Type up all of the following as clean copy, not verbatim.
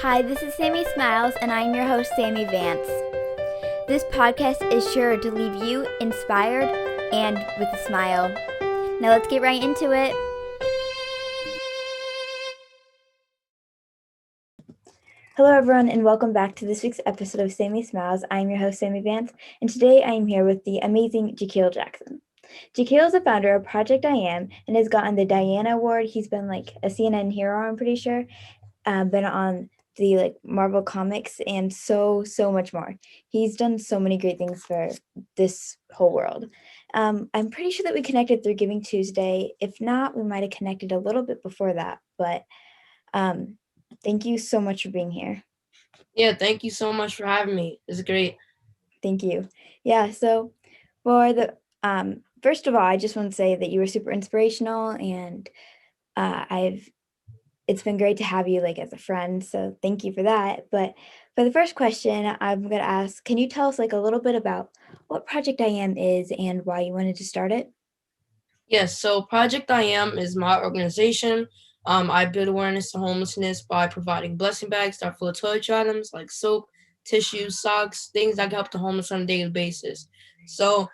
Hi, this is Sammie Smiles, and I'm your host, Sammie Vance. This podcast is sure to leave you inspired and with a smile. Now let's get right into it. Hello, everyone, and welcome back to this week's episode of Sammie Smiles. I'm your host, Sammie Vance, and today I am here with the amazing Jahkil Jackson. Jahkil is the founder of Project I Am and has gotten the Diana Award. He's been like a CNN hero, I'm pretty sure. Been on the Marvel comics and so much more. He's done so many great things for this whole world. I'm pretty sure that we connected through Giving Tuesday. If not, we might have connected a little bit before that, but thank you so much for being here. Yeah, thank you so much for having me. It's great. Thank you. Yeah, so for the first of all, I just want to say that you were super inspirational, and it's been great to have you as a friend. So thank you for that. But for the first question, I'm going to ask, can you tell us a little bit about what Project I Am is and why you wanted to start it? Yes, so Project I Am is my organization. I build awareness to homelessness by providing blessing bags that are full of toiletry items like soap, tissues, socks, things that can help the homeless on a daily basis. So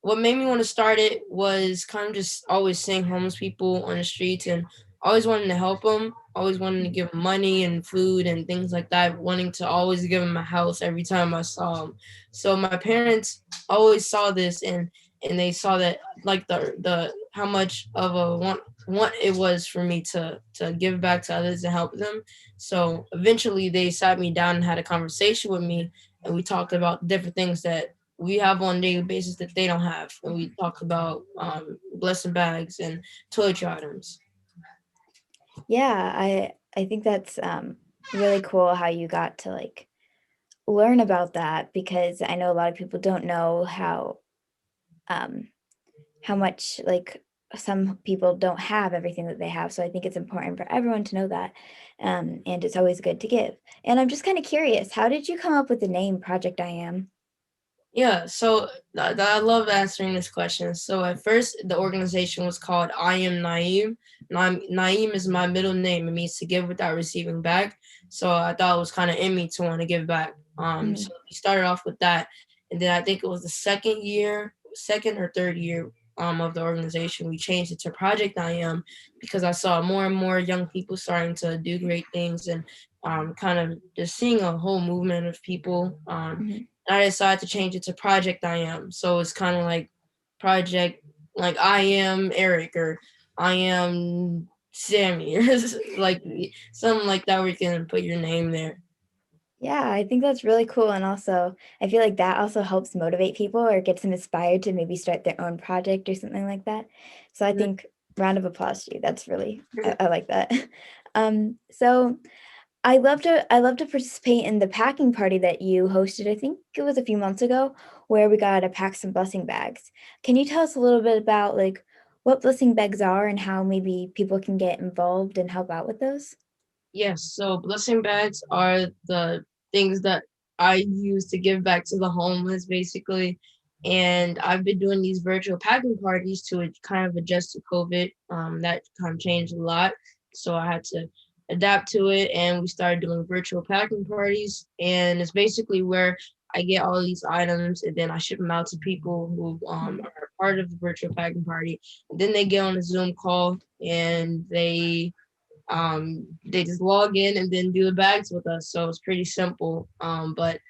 what made me want to start it was kind of just always seeing homeless people on the streets and always wanting to help them, always wanting to give them money and food and things like that, wanting to always give them a house every time I saw them. So my parents always saw this and they saw that like the how much of a want it was for me to give back to others and help them. So eventually they sat me down and had a conversation with me, and we talked about different things that we have on a daily basis that they don't have. And we talk about blessing bags and toiletry items. Yeah, I think that's really cool how you got to learn about that, because I know a lot of people don't know um, how much some people don't have everything that they have. So I think it's important for everyone to know that. And it's always good to give. And I'm just kind of curious, how did you come up with the name Project I Am? Yeah, so I love answering this question. So at first, the organization was called I Am Naeem. Naeem is my middle name. It means to give without receiving back. So I thought it was kind of in me to want to give back. Mhm. So we started off with that, and then I think it was the second or third year of the organization, we changed it to Project I Am because I saw more and more young people starting to do great things and kind of just seeing a whole movement of people. Mhm. I decided to change it to Project I Am. So it's kind of like Project, like I am Eric or I am Sammie or like something like that where you can put your name there. Yeah, I think that's really cool. And also, I feel like that also helps motivate people or gets them inspired to maybe start their own project or something like that. So I think round of applause to you. That's really, I like that. So I love to participate in the packing party that you hosted. I think it was a few months ago, where we got to pack some blessing bags. Can you tell us a little bit about what blessing bags are and how maybe people can get involved and help out with those? Yes, so blessing bags are the things that I use to give back to the homeless, basically. And I've been doing these virtual packing parties to kind of adjust to COVID. That kind of changed a lot, so I had to adapt to it, and we started doing virtual packing parties. And it's basically where I get all these items, and then I ship them out to people who are part of the virtual packing party. And then they get on a Zoom call, and they just log in and then do the bags with us. So it's pretty simple. But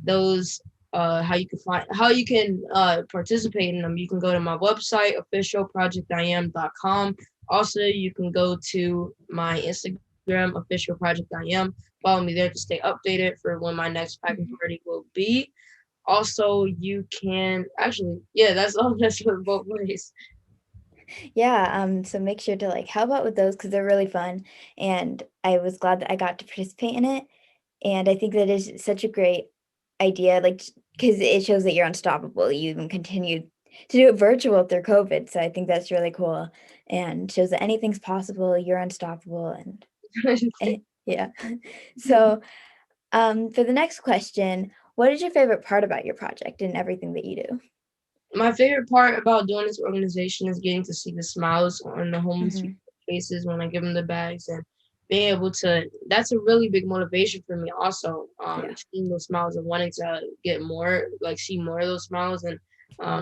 those how you can participate in them, you can go to my website, officialprojectiam.com. Also, you can go to my Instagram, official project I am. Follow me there to stay updated for when my next packing Mhm. party will be. Also, you can actually, yeah, that's all. That's for both ways. Yeah, so make sure to help out with those because they're really fun. And I was glad that I got to participate in it. And I think that is such a great idea, because it shows that you're unstoppable. You even continued to do it virtual through COVID. So I think that's really cool and shows that anything's possible. You're unstoppable. And yeah. So for the next question, what is your favorite part about your project and everything that you do? My favorite part about doing this organization is getting to see the smiles on the homeless Mhm. people's faces when I give them the bags, and being able to, that's a really big motivation for me also, Yeah. seeing those smiles and wanting to get more, like see more of those smiles, and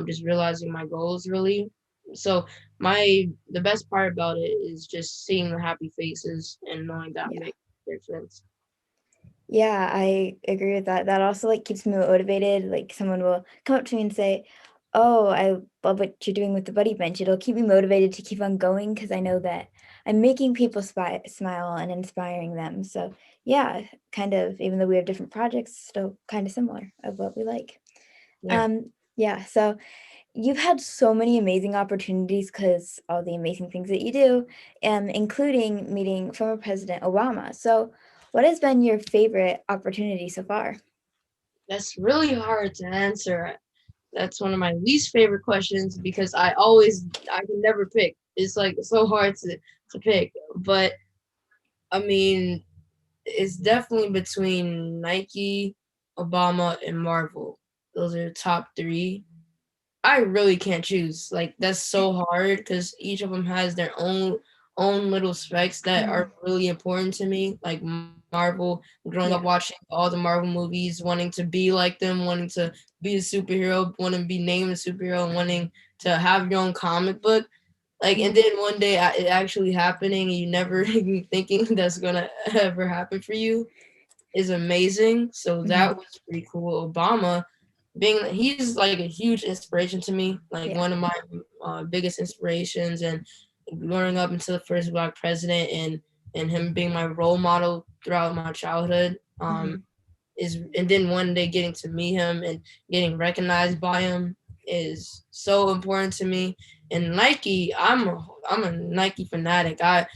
just realizing my goals really. So the best part about it is just seeing the happy faces and knowing that Yeah. makes a difference. Yeah, I agree with that. That also like keeps me motivated. Like someone will come up to me and say, "Oh, I love what you're doing with the buddy bench." It'll keep me motivated to keep on going because I know that I'm making people smile and inspiring them. So yeah, kind of even though we have different projects, still kind of similar of what we like. Yeah. Yeah. So you've had so many amazing opportunities because all the amazing things that you do, including meeting former President Obama. So, what has been your favorite opportunity so far? That's really hard to answer. That's one of my least favorite questions because I can never pick. It's like so hard to pick. But I mean, it's definitely between Nike, Obama, and Marvel. Those are the top three. I really can't choose. Like that's so hard because each of them has their own little specs that are Mhm. really important to me. Like Marvel, growing up Yeah. watching all the Marvel movies, wanting to be like them, wanting to be a superhero, wanting to be named a superhero, and wanting to have your own comic book. Like, and Mhm. then one day it actually happening, and you never even thinking that's gonna ever happen for you is amazing. So that Mhm. was pretty cool. Obama, he's like a huge inspiration to me, like Yeah. one of my biggest inspirations, and growing up into the first black president, and him being my role model throughout my childhood. Mhm. Is and then one day getting to meet him and getting recognized by him is so important to me. And Nike, I'm a Nike fanatic. I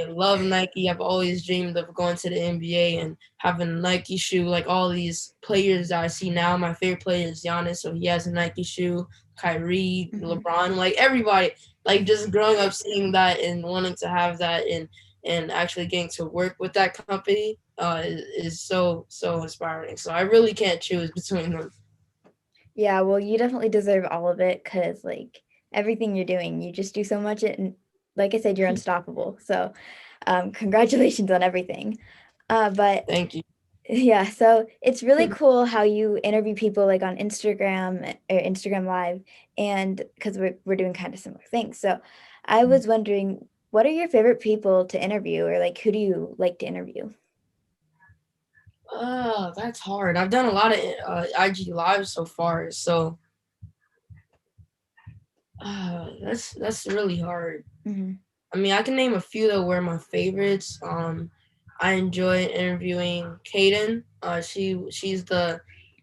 love Nike. I've always dreamed of going to the NBA and having a Nike shoe. Like all these players that I see now, my favorite player is Giannis, so he has a Nike shoe. Kyrie, Mhm. LeBron, like everybody. Like just growing up seeing that and wanting to have that, and actually getting to work with that company is so inspiring. So I really can't choose between them. Yeah, well, you definitely deserve all of it because, like, everything you're doing, you just do so much. And like I said, you're unstoppable. So, congratulations on everything. But Thank you. yeah, so it's really cool how you interview people like on Instagram or Instagram Live, and because we're doing kind of similar things. So, I was wondering, what are your favorite people to interview, or like who do you like to interview? That's hard. I've done a lot of IG lives so far, so that's really hard. Hmm. I mean, I can name a few that were my favorites. I enjoy interviewing Kaden. She's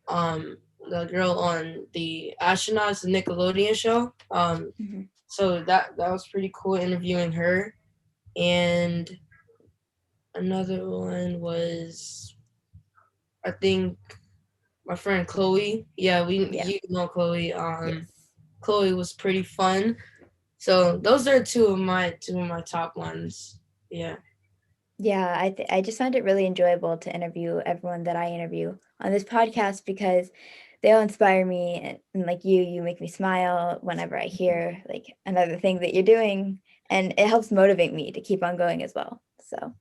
um the girl on the astronauts, the Nickelodeon show. Hmm. So that was pretty cool interviewing her. And another one was, I think, my friend Chloe. Yeah, we Yeah. you know Chloe. Yes. Chloe was pretty fun. So those are two of my top ones. Yeah. Yeah, I just find it really enjoyable to interview everyone that I interview on this podcast because they all inspire me, and like you make me smile whenever I hear like another thing that you're doing, and it helps motivate me to keep on going as well. So,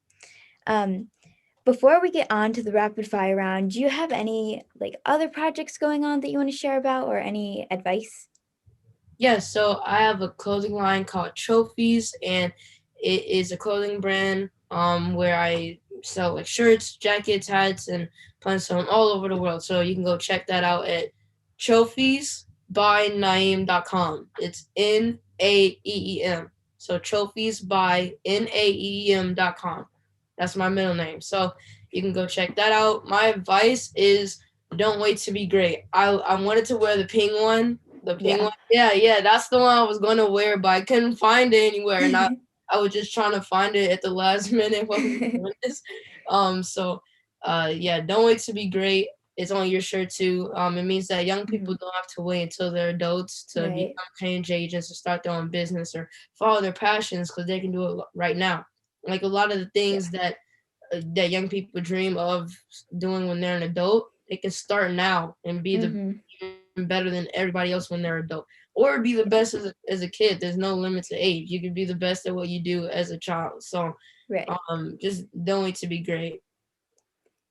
um, before we get on to the rapid fire round, do you have any like other projects going on that you want to share about or any advice? Yeah, so I have a clothing line called Trophies, and it is a clothing brand where I sell like shirts, jackets, hats, and plans on all over the world. So you can go check that out at trophiesbynaeem.com. It's Naeem. So trophiesbynaeem.com. That's my middle name. So you can go check that out. My advice is don't wait to be great. I wanted to wear the pink one, the pink Yeah. one. Yeah, yeah, that's the one I was gonna wear, but I couldn't find it anywhere, and I was just trying to find it at the last minute while we were doing this. Yeah, don't wait to be great. It's on your shirt too. It means that young people Mhm. don't have to wait until they're adults to Right. become change agents or start their own business or follow their passions because they can do it right now. Like a lot of the Yeah. things that young people dream of doing when they're an adult, they can start now and be the Hmm. even better than everybody else when they're adult, or be the Yeah. best as a kid. There's no limit to age. You can be the best at what you do as a child. So Right. Just knowing to be great.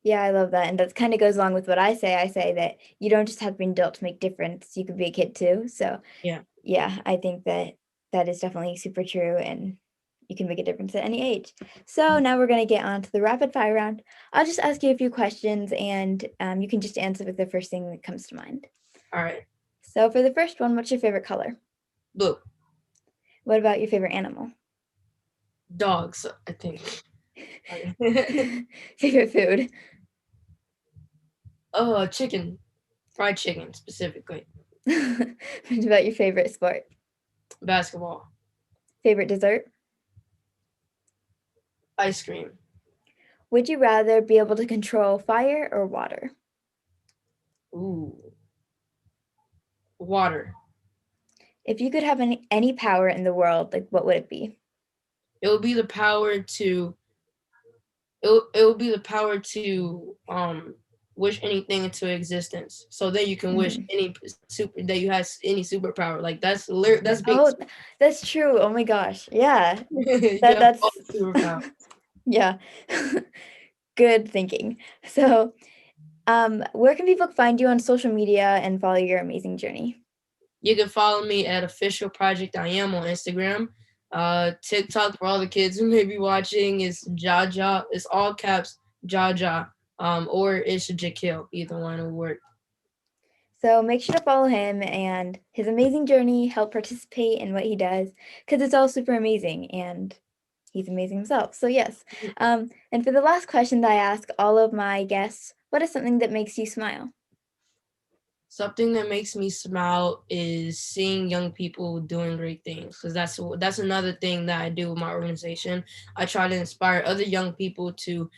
Yeah, I love that. And that kind of goes along with what I say. I say that you don't just have been built to make difference. You could be a kid too. So Yeah. yeah, I think that that is definitely super true and you can make a difference at any age. So now we're going to get on to the rapid fire round. I'll just ask you a few questions and you can just answer with the first thing that comes to mind. All right. So for the first one, what's your favorite color? Blue. What about your favorite animal? Dogs, I think. Favorite food? Oh, chicken. Fried chicken specifically. What about your favorite sport? Basketball. Favorite dessert? Ice cream. Would you rather be able to control fire or water? Ooh. Water. If you could have any power in the world, like what would it be? It would be the power to it will be the power to wish anything into existence. So then you can wish Mhm. any super that you have any superpower. Like that's being Oh, that's true. Oh my gosh. Yeah. you That have all that's the superpower. yeah. Good thinking. So, where can people find you on social media and follow your amazing journey? You can follow me at official project I am on Instagram. TikTok for all the kids who may be watching is Jaja. It's all caps Jaja. Or it's Jahkil. Either one will work. So make sure to follow him and his amazing journey, help participate in what he does, because it's all super amazing and he's amazing himself. So yes. And for the last question that I ask all of my guests, what is something that makes you smile? Something that makes me smile is seeing young people doing great things, because that's another thing that I do with my organization. I try to inspire other young people to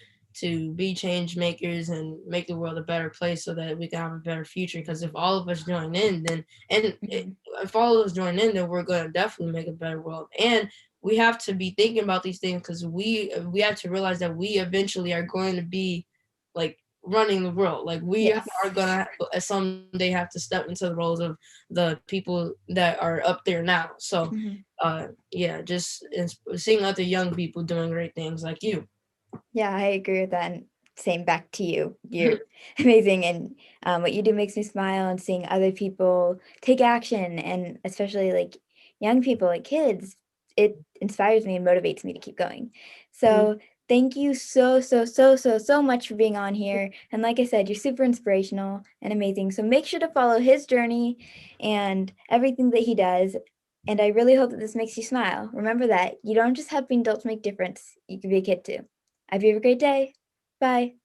be change makers and make the world a better place so that we can have a better future. Because if all of us join in, then Mhm. if all of us join in, then we're going to definitely make a better world. And we have to be thinking about these things because we have to realize that we eventually are going to be like running the world. Like we are Yes. gonna someday have to step into the roles of the people that are up there now. So, Mhm. yeah, just seeing other young people doing great things like you. Yeah, I agree with that. And same back to you. You're amazing. And what you do makes me smile and seeing other people take action and especially like young people, like kids, it inspires me and motivates me to keep going. Mhm. So thank you so much for being on here. And like I said, you're super inspirational and amazing. So make sure to follow his journey and everything that he does. And I really hope that this makes you smile. Remember that you don't just have being built to make difference. You can be a kid too. I hope you have a great day. Bye.